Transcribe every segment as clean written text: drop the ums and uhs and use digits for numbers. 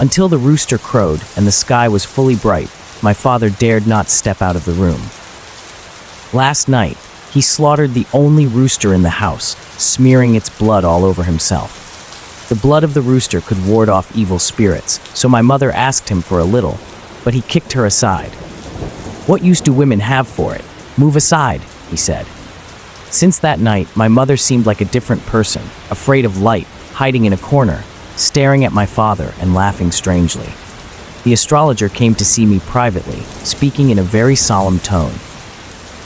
Until the rooster crowed and the sky was fully bright, my father dared not step out of the room. Last night, he slaughtered the only rooster in the house, smearing its blood all over himself. The blood of the rooster could ward off evil spirits, so my mother asked him for a little, but he kicked her aside. "What use do women have for it? Move aside," he said. Since that night, my mother seemed like a different person, afraid of light, hiding in a corner, staring at my father and laughing strangely. The astrologer came to see me privately, speaking in a very solemn tone.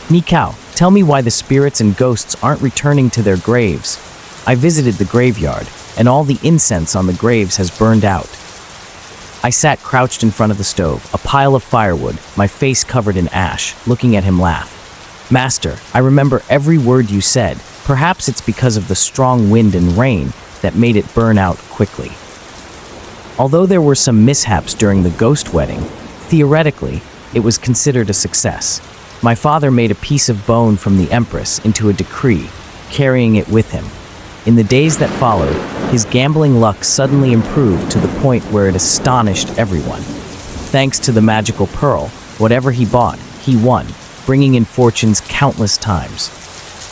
"Nikao, tell me why the spirits and ghosts aren't returning to their graves. I visited the graveyard, and all the incense on the graves has burned out." I sat crouched in front of the stove, a pile of firewood, my face covered in ash, looking at him laugh. "Master, I remember every word you said. Perhaps it's because of the strong wind and rain that made it burn out quickly." Although there were some mishaps during the ghost wedding, theoretically, it was considered a success. My father made a piece of bone from the Empress into a decree, carrying it with him. In the days that followed, his gambling luck suddenly improved to the point where it astonished everyone. Thanks to the magical pearl, whatever he bought, he won, bringing in fortunes countless times.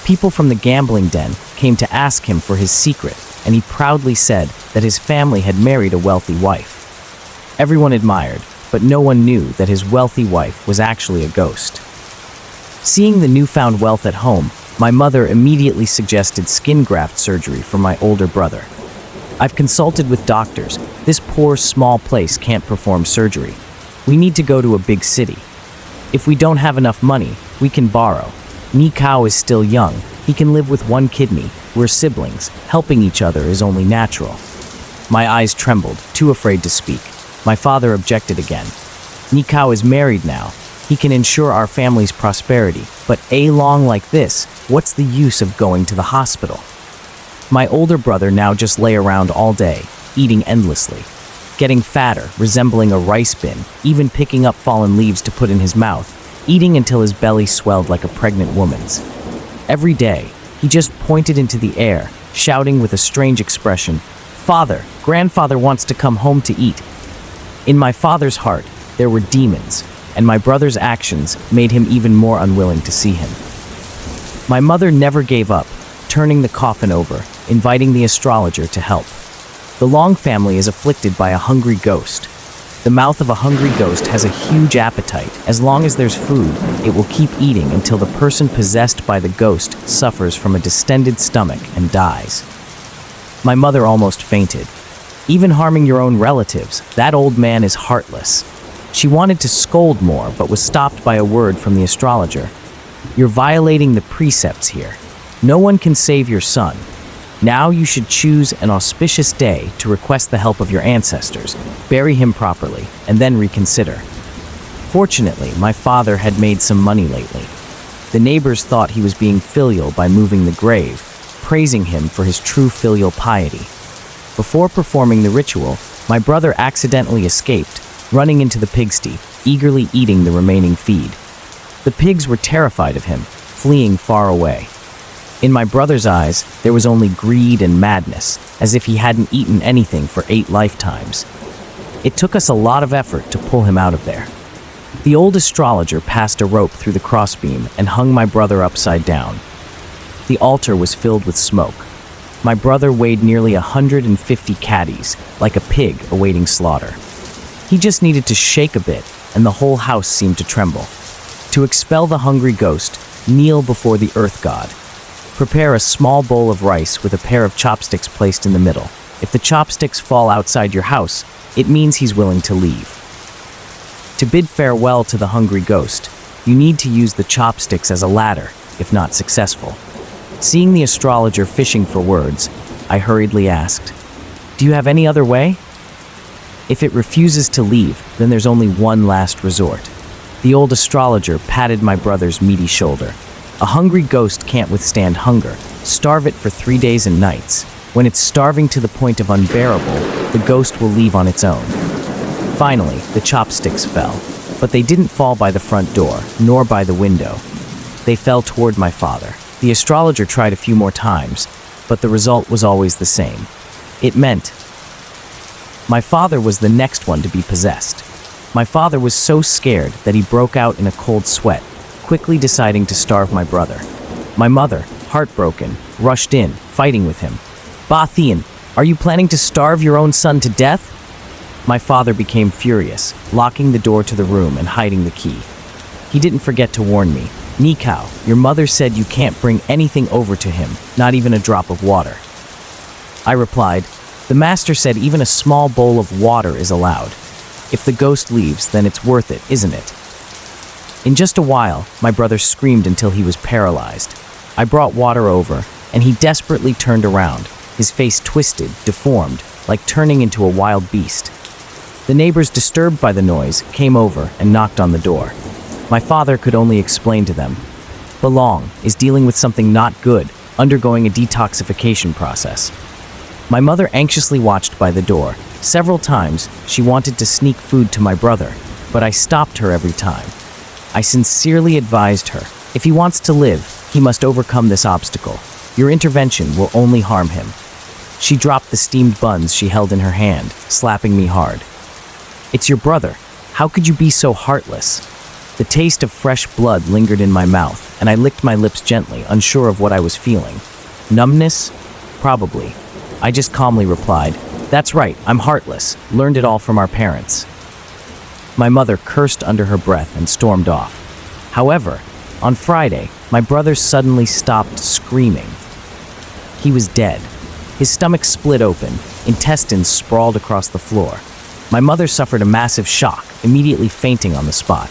People from the gambling den came to ask him for his secret, and he proudly said that his family had married a wealthy wife. Everyone admired, but no one knew that his wealthy wife was actually a ghost. Seeing the newfound wealth at home, my mother immediately suggested skin graft surgery for my older brother. "I've consulted with doctors. This poor, small place can't perform surgery. We need to go to a big city. If we don't have enough money, we can borrow. Nikao is still young. He can live with one kidney. We're siblings. Helping each other is only natural." My eyes trembled, too afraid to speak. My father objected again. "Nikao is married now. He can ensure our family's prosperity, but long like this, what's the use of going to the hospital?" My older brother now just lay around all day, eating endlessly, getting fatter, resembling a rice bin, even picking up fallen leaves to put in his mouth, eating until his belly swelled like a pregnant woman's. Every day, he just pointed into the air, shouting with a strange expression, "Father, grandfather wants to come home to eat." In my father's heart, there were demons, and my brother's actions made him even more unwilling to see him. My mother never gave up, turning the coffin over, inviting the astrologer to help. The Long family is afflicted by a hungry ghost. The mouth of a hungry ghost has a huge appetite. As long as there's food, it will keep eating until the person possessed by the ghost suffers from a distended stomach and dies. My mother almost fainted. "Even harming your own relatives, that old man is heartless." She wanted to scold more, but was stopped by a word from the astrologer. "You're violating the precepts here. No one can save your son. Now you should choose an auspicious day to request the help of your ancestors, bury him properly, and then reconsider." Fortunately, my father had made some money lately. The neighbors thought he was being filial by moving the grave, praising him for his true filial piety. Before performing the ritual, my brother accidentally escaped, running into the pigsty, eagerly eating the remaining feed. The pigs were terrified of him, fleeing far away. In my brother's eyes, there was only greed and madness, as if he hadn't eaten anything for 8 lifetimes. It took us a lot of effort to pull him out of there. The old astrologer passed a rope through the crossbeam and hung my brother upside down. The altar was filled with smoke. My brother weighed nearly 150 caddies, like a pig awaiting slaughter. He just needed to shake a bit, and the whole house seemed to tremble. To expel the hungry ghost, kneel before the earth god. Prepare a small bowl of rice with a pair of chopsticks placed in the middle. If the chopsticks fall outside your house, it means he's willing to leave. To bid farewell to the hungry ghost, you need to use the chopsticks as a ladder, if not successful. Seeing the astrologer fishing for words, I hurriedly asked, "Do you have any other way?" If it refuses to leave, then there's only one last resort. The old astrologer patted my brother's meaty shoulder. "A hungry ghost can't withstand hunger. Starve it for 3 days and nights. When it's starving to the point of unbearable, the ghost will leave on its own." Finally, the chopsticks fell, but they didn't fall by the front door, nor by the window. They fell toward my father. The astrologer tried a few more times, but the result was always the same. It meant My father was the next one to be possessed. My father was so scared that he broke out in a cold sweat, quickly deciding to starve my brother. My mother, heartbroken, rushed in, fighting with him. "Bathian, are you planning to starve your own son to death?" My father became furious, locking the door to the room and hiding the key. He didn't forget to warn me. "Nikau, your mother said you can't bring anything over to him, not even a drop of water." I replied, "The master said even a small bowl of water is allowed. If the ghost leaves, then it's worth it, isn't it?" In just a while, my brother screamed until he was paralyzed. I brought water over, and he desperately turned around, his face twisted, deformed, like turning into a wild beast. The neighbors, disturbed by the noise, came over and knocked on the door. My father could only explain to them. Belong is dealing with something not good, undergoing a detoxification process. My mother anxiously watched by the door. Several times, she wanted to sneak food to my brother, but I stopped her every time. I sincerely advised her, if he wants to live, he must overcome this obstacle. Your intervention will only harm him. She dropped the steamed buns she held in her hand, slapping me hard. "It's your brother. How could you be so heartless?" The taste of fresh blood lingered in my mouth, and I licked my lips gently, unsure of what I was feeling. Numbness? Probably. I just calmly replied, "That's right, I'm heartless. Learned it all from our parents." My mother cursed under her breath and stormed off. However, on Friday, my brother suddenly stopped screaming. He was dead. His stomach split open, intestines sprawled across the floor. My mother suffered a massive shock, immediately fainting on the spot.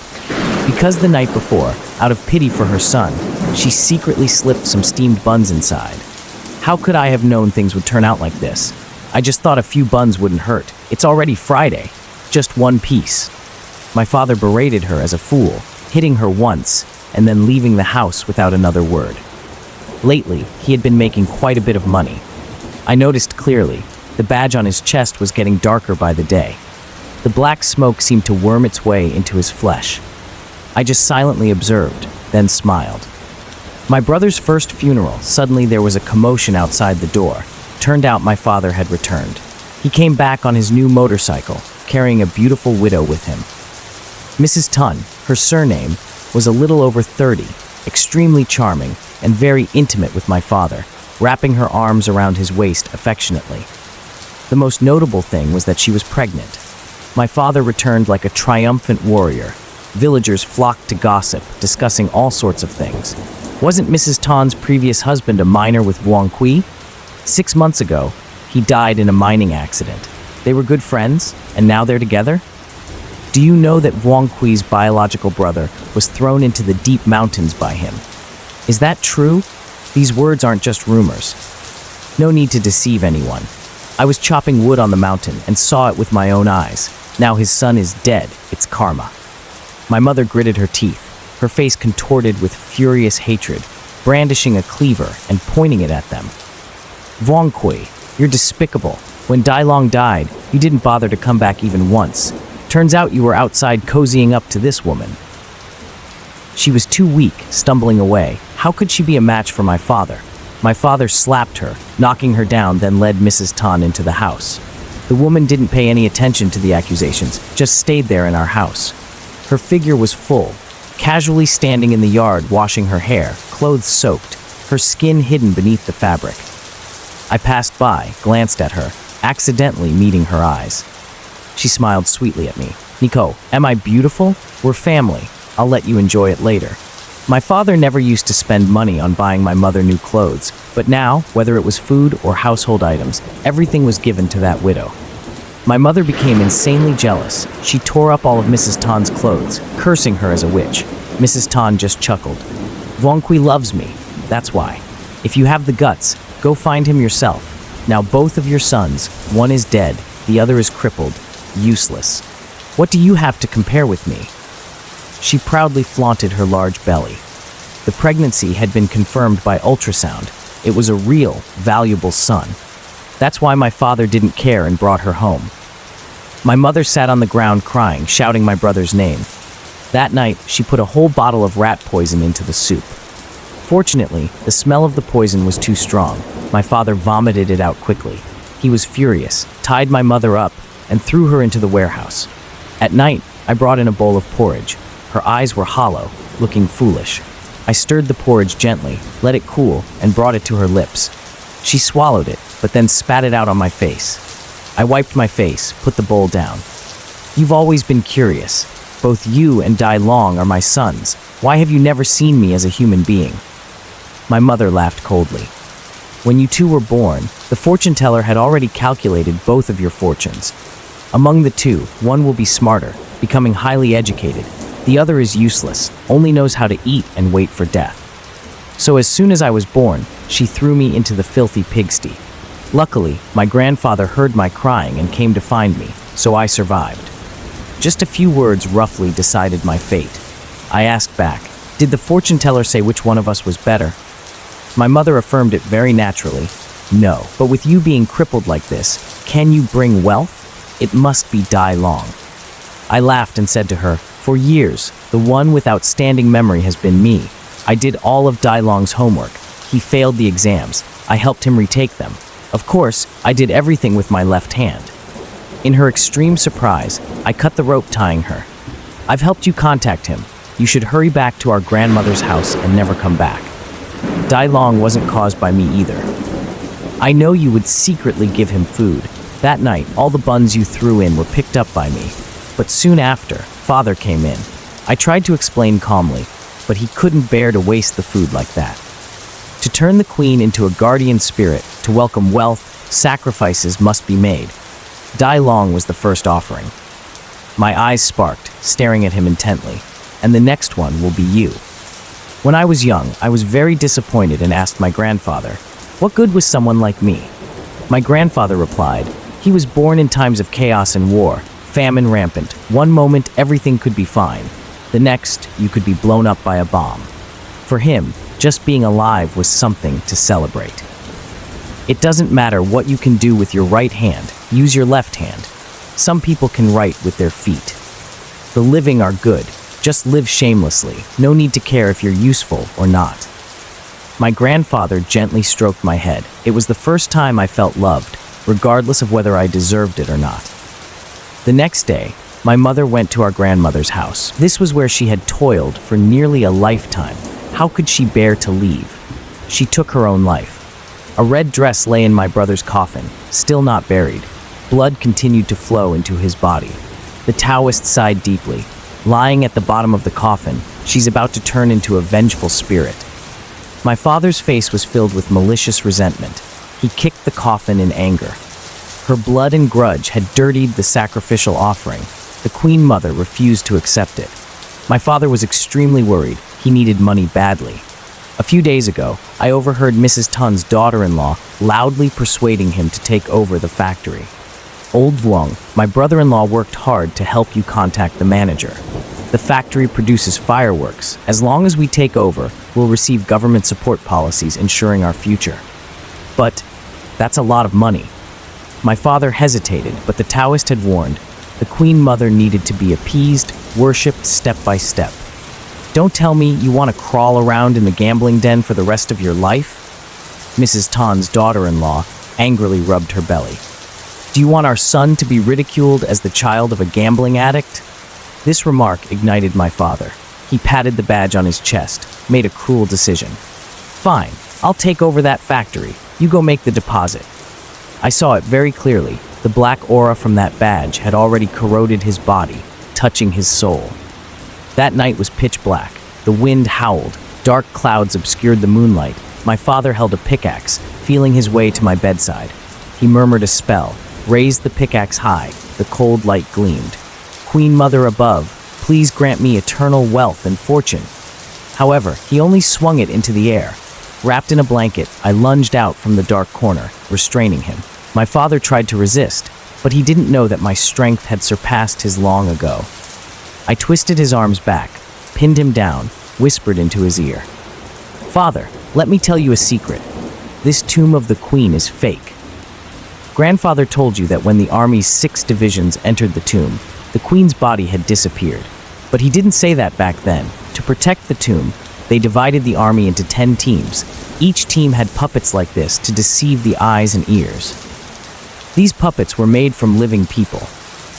Because the night before, out of pity for her son, she secretly slipped some steamed buns inside. How could I have known things would turn out like this? I just thought a few buns wouldn't hurt. It's already Friday. Just one piece. My father berated her as a fool, hitting her once, and then leaving the house without another word. Lately, he had been making quite a bit of money. I noticed clearly, the badge on his chest was getting darker by the day. The black smoke seemed to worm its way into his flesh. I just silently observed, then smiled. My brother's first funeral, suddenly there was a commotion outside the door. Turned out my father had returned. He came back on his new motorcycle, carrying a beautiful widow with him. Mrs. Tun, her surname, was a little over 30, extremely charming, and very intimate with my father, wrapping her arms around his waist affectionately. The most notable thing was that she was pregnant. My father returned like a triumphant warrior. Villagers flocked to gossip, discussing all sorts of things. Wasn't Mrs. Tan's previous husband a miner with Vuong Kui? 6 months ago, he died in a mining accident. They were good friends, and now they're together? Do you know that Vuong Kui's biological brother was thrown into the deep mountains by him? Is that true? These words aren't just rumors. No need to deceive anyone. I was chopping wood on the mountain and saw it with my own eyes. Now his son is dead. It's karma. My mother gritted her teeth, her face contorted with furious hatred, brandishing a cleaver and pointing it at them. "Vuong Kui, you're despicable. When Dai Long died, you didn't bother to come back even once. Turns out you were outside cozying up to this woman." She was too weak, stumbling away. How could she be a match for my father? My father slapped her, knocking her down, then led Mrs. Tan into the house. The woman didn't pay any attention to the accusations, just stayed there in our house. Her figure was full, casually standing in the yard washing her hair, clothes soaked, her skin hidden beneath the fabric. I passed by, glanced at her, accidentally meeting her eyes. She smiled sweetly at me. "Nico, am I beautiful? We're family. I'll let you enjoy it later." My father never used to spend money on buying my mother new clothes, but now, whether it was food or household items, everything was given to that widow. My mother became insanely jealous. She tore up all of Mrs. Tan's clothes, cursing her as a witch. Mrs. Tan just chuckled. "Vuong Kui loves me. That's why. If you have the guts, go find him yourself. Now both of your sons, one is dead, the other is crippled, useless. What do you have to compare with me?" She proudly flaunted her large belly. The pregnancy had been confirmed by ultrasound. It was a real, valuable son. That's why my father didn't care and brought her home. My mother sat on the ground crying, shouting my brother's name. That night, she put a whole bottle of rat poison into the soup. Fortunately, the smell of the poison was too strong. My father vomited it out quickly. He was furious, tied my mother up, and threw her into the warehouse. At night, I brought in a bowl of porridge. Her eyes were hollow, looking foolish. I stirred the porridge gently, let it cool, and brought it to her lips. She swallowed it, but then spat it out on my face. I wiped my face, put the bowl down. You've always been curious. Both you and Dai Long are my sons. Why have you never seen me as a human being? My mother laughed coldly. When you two were born, the fortune teller had already calculated both of your fortunes. Among the two, one will be smarter, becoming highly educated. The other is useless, only knows how to eat and wait for death. So as soon as I was born, she threw me into the filthy pigsty. Luckily, my grandfather heard my crying and came to find me, so I survived. Just a few words roughly decided my fate. I asked back, did the fortune teller say which one of us was better? My mother affirmed it very naturally. No, but with you being crippled like this, can you bring wealth? It must be Dai Long. I laughed and said to her, for years, the one with outstanding memory has been me. I did all of Dai Long's homework. He failed the exams. I helped him retake them. Of course, I did everything with my left hand. In her extreme surprise, I cut the rope tying her. I've helped you contact him. You should hurry back to our grandmother's house and never come back. Dai Long wasn't caused by me either. I know you would secretly give him food. That night, all the buns you threw in were picked up by me. But soon after, Father came in. I tried to explain calmly, but he couldn't bear to waste the food like that. To turn the queen into a guardian spirit, to welcome wealth, sacrifices must be made. Dai Long was the first offering. My eyes sparked, staring at him intently, and the next one will be you. When I was young, I was very disappointed and asked my grandfather, what good was someone like me? My grandfather replied, he was born in times of chaos and war, famine rampant. One moment, everything could be fine. The next, you could be blown up by a bomb. For him, just being alive was something to celebrate. It doesn't matter what you can do with your right hand, use your left hand. Some people can write with their feet. The living are good, just live shamelessly, no need to care if you're useful or not. My grandfather gently stroked my head. It was the first time I felt loved, regardless of whether I deserved it or not. The next day, my mother went to our grandmother's house. This was where she had toiled for nearly a lifetime. How could she bear to leave? She took her own life. A red dress lay in my brother's coffin, still not buried. Blood continued to flow into his body. The Taoist sighed deeply. Lying at the bottom of the coffin, she's about to turn into a vengeful spirit. My father's face was filled with malicious resentment. He kicked the coffin in anger. Her blood and grudge had dirtied the sacrificial offering. The Queen Mother refused to accept it. My father was extremely worried. He needed money badly. A few days ago, I overheard Mrs. Tun's daughter-in-law loudly persuading him to take over the factory. Old Vuong, my brother-in-law worked hard to help you contact the manager. The factory produces fireworks. As long as we take over, we'll receive government support policies ensuring our future. But that's a lot of money. My father hesitated, but the Taoist had warned. The Queen Mother needed to be appeased, worshipped step by step. Don't tell me you want to crawl around in the gambling den for the rest of your life? Mrs. Tan's daughter-in-law angrily rubbed her belly. Do you want our son to be ridiculed as the child of a gambling addict? This remark ignited my father. He patted the badge on his chest, made a cruel decision. Fine, I'll take over that factory. You go make the deposit. I saw it very clearly. The black aura from that badge had already corroded his body, touching his soul. That night was pitch black. The wind howled. Dark clouds obscured the moonlight. My father held a pickaxe, feeling his way to my bedside. He murmured a spell, raised the pickaxe high. The cold light gleamed. Queen Mother above, please grant me eternal wealth and fortune. However, he only swung it into the air. Wrapped in a blanket, I lunged out from the dark corner, restraining him. My father tried to resist, but he didn't know that my strength had surpassed his long ago. I twisted his arms back, pinned him down, whispered into his ear. Father, let me tell you a secret. This tomb of the queen is fake. Grandfather told you that when the army's 6 divisions entered the tomb, the queen's body had disappeared. But he didn't say that back then. To protect the tomb, they divided the army into 10 teams. Each team had puppets like this to deceive the eyes and ears. These puppets were made from living people.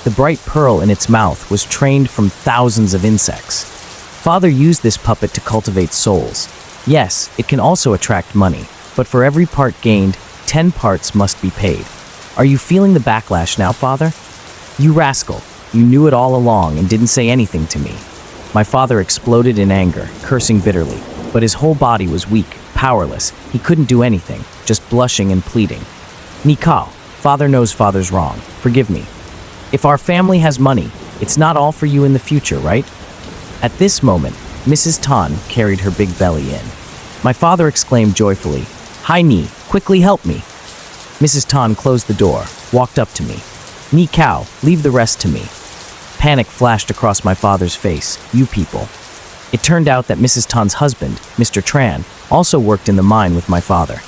The bright pearl in its mouth was trained from thousands of insects. Father used this puppet to cultivate souls. Yes, it can also attract money, but for every part gained, 10 parts must be paid. Are you feeling the backlash now, Father? You rascal, you knew it all along and didn't say anything to me. My father exploded in anger, cursing bitterly, but his whole body was weak, powerless. He couldn't do anything, just blushing and pleading. Nikao, Father knows Father's wrong. Forgive me. If our family has money, it's not all for you in the future, right? At this moment, Mrs. Tan carried her big belly in. My father exclaimed joyfully, "Hi, Ni, quickly help me." Mrs. Tan closed the door, walked up to me. "Ni Kao, leave the rest to me." Panic flashed across my father's face. You people. It turned out that Mrs. Tan's husband, Mr. Tran, also worked in the mine with my father.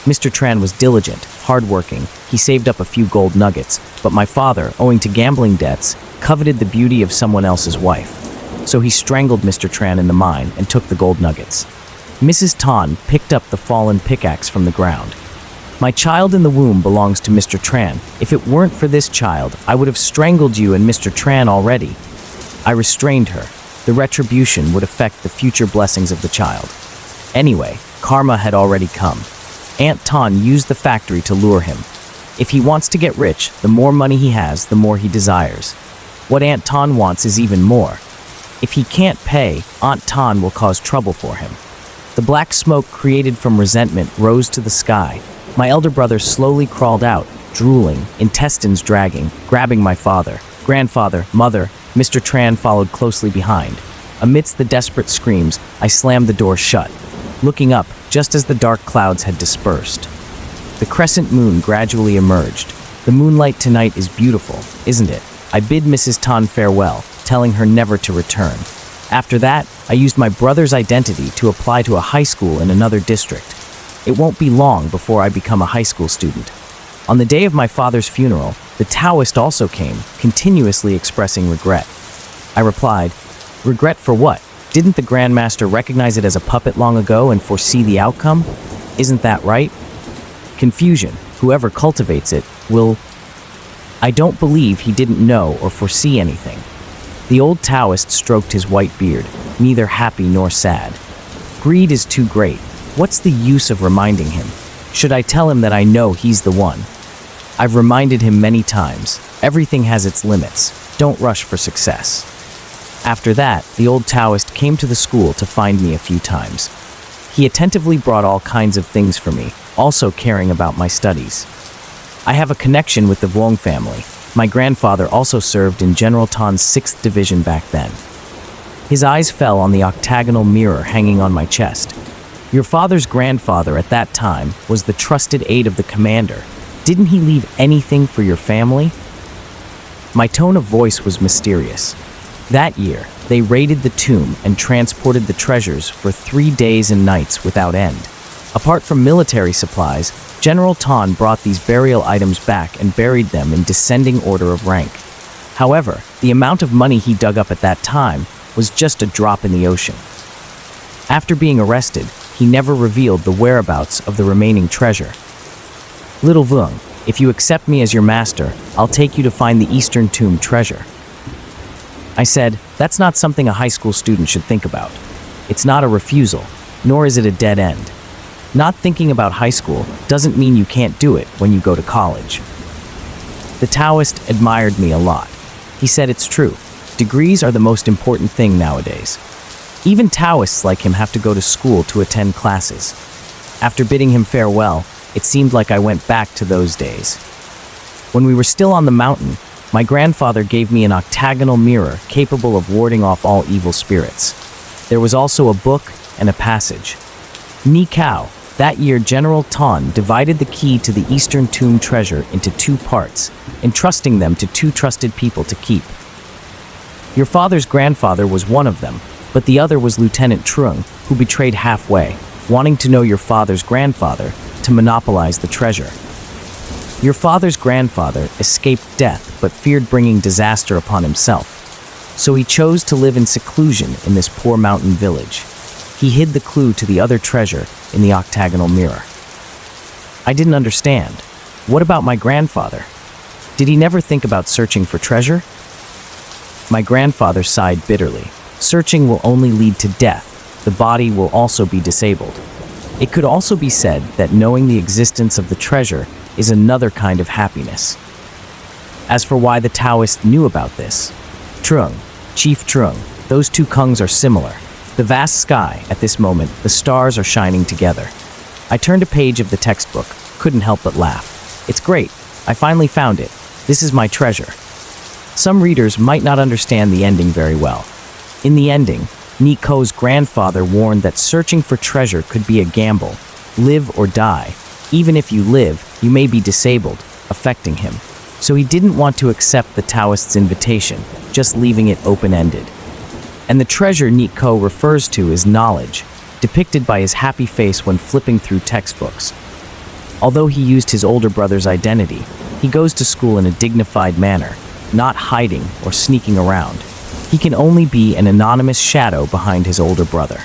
Mr. Tran was diligent, hardworking. He saved up a few gold nuggets, but my father, owing to gambling debts, coveted the beauty of someone else's wife. So he strangled Mr. Tran in the mine and took the gold nuggets. Mrs. Tan picked up the fallen pickaxe from the ground. My child in the womb belongs to Mr. Tran. If it weren't for this child, I would have strangled you and Mr. Tran already. I restrained her. The retribution would affect the future blessings of the child. Anyway, karma had already come. Aunt Tan used the factory to lure him. If he wants to get rich, the more money he has, the more he desires. What Aunt Tan wants is even more. If he can't pay, Aunt Tan will cause trouble for him. The black smoke created from resentment rose to the sky. My elder brother slowly crawled out, drooling, intestines dragging, grabbing my father, grandfather, mother. Mr. Tran followed closely behind. Amidst the desperate screams, I slammed the door shut, looking up just as the dark clouds had dispersed. The crescent moon gradually emerged. The moonlight tonight is beautiful, isn't it? I bid Mrs. Tan farewell, telling her never to return. After that, I used my brother's identity to apply to a high school in another district. It won't be long before I become a high school student. On the day of my father's funeral, the Taoist also came, continuously expressing regret. I replied, "Regret for what? Didn't the Grandmaster recognize it as a puppet long ago and foresee the outcome? Isn't that right? Confusion, whoever cultivates it, will..." I don't believe he didn't know or foresee anything. The old Taoist stroked his white beard, neither happy nor sad. Greed is too great. What's the use of reminding him? Should I tell him that I know he's the one? I've reminded him many times. Everything has its limits. Don't rush for success. After that, the old Taoist came to the school to find me a few times. He attentively brought all kinds of things for me, also caring about my studies. I have a connection with the Vuong family. My grandfather also served in General Tan's 6th Division back then. His eyes fell on the octagonal mirror hanging on my chest. Your father's grandfather at that time was the trusted aide of the commander. Didn't he leave anything for your family? My tone of voice was mysterious. That year, they raided the tomb and transported the treasures for 3 days and nights without end. Apart from military supplies, General Tan brought these burial items back and buried them in descending order of rank. However, the amount of money he dug up at that time was just a drop in the ocean. After being arrested, he never revealed the whereabouts of the remaining treasure. Little Vuong, if you accept me as your master, I'll take you to find the Eastern Tomb treasure. I said, that's not something a high school student should think about. It's not a refusal, nor is it a dead end. Not thinking about high school doesn't mean you can't do it when you go to college. The Taoist admired me a lot. He said it's true. Degrees are the most important thing nowadays. Even Taoists like him have to go to school to attend classes. After bidding him farewell, it seemed like I went back to those days. When we were still on the mountain, my grandfather gave me an octagonal mirror capable of warding off all evil spirits. There was also a book and a passage. Ni Kao, that year General Tan divided the key to the Eastern Tomb treasure into 2 parts, entrusting them to 2 trusted people to keep. Your father's grandfather was one of them, but the other was Lieutenant Trung, who betrayed halfway, wanting to know your father's grandfather to monopolize the treasure. Your father's grandfather escaped death but feared bringing disaster upon himself, so he chose to live in seclusion in this poor mountain village. He hid the clue to the other treasure in the octagonal mirror. I didn't understand. What about my grandfather? Did he never think about searching for treasure? My grandfather sighed bitterly. Searching will only lead to death. The body will also be disabled. It could also be said that knowing the existence of the treasure is another kind of happiness. As for why the Taoist knew about this, Trung, Chief Trung, those two Kungs are similar. The vast sky, at this moment, the stars are shining together. I turned a page of the textbook, couldn't help but laugh. It's great. I finally found it. This is my treasure. Some readers might not understand the ending very well. In the ending, Niko's grandfather warned that searching for treasure could be a gamble. Live or die. Even if you live, you may be disabled, affecting him. So he didn't want to accept the Taoist's invitation, just leaving it open-ended. And the treasure Niko refers to is knowledge, depicted by his happy face when flipping through textbooks. Although he used his older brother's identity, he goes to school in a dignified manner, not hiding or sneaking around. He can only be an anonymous shadow behind his older brother.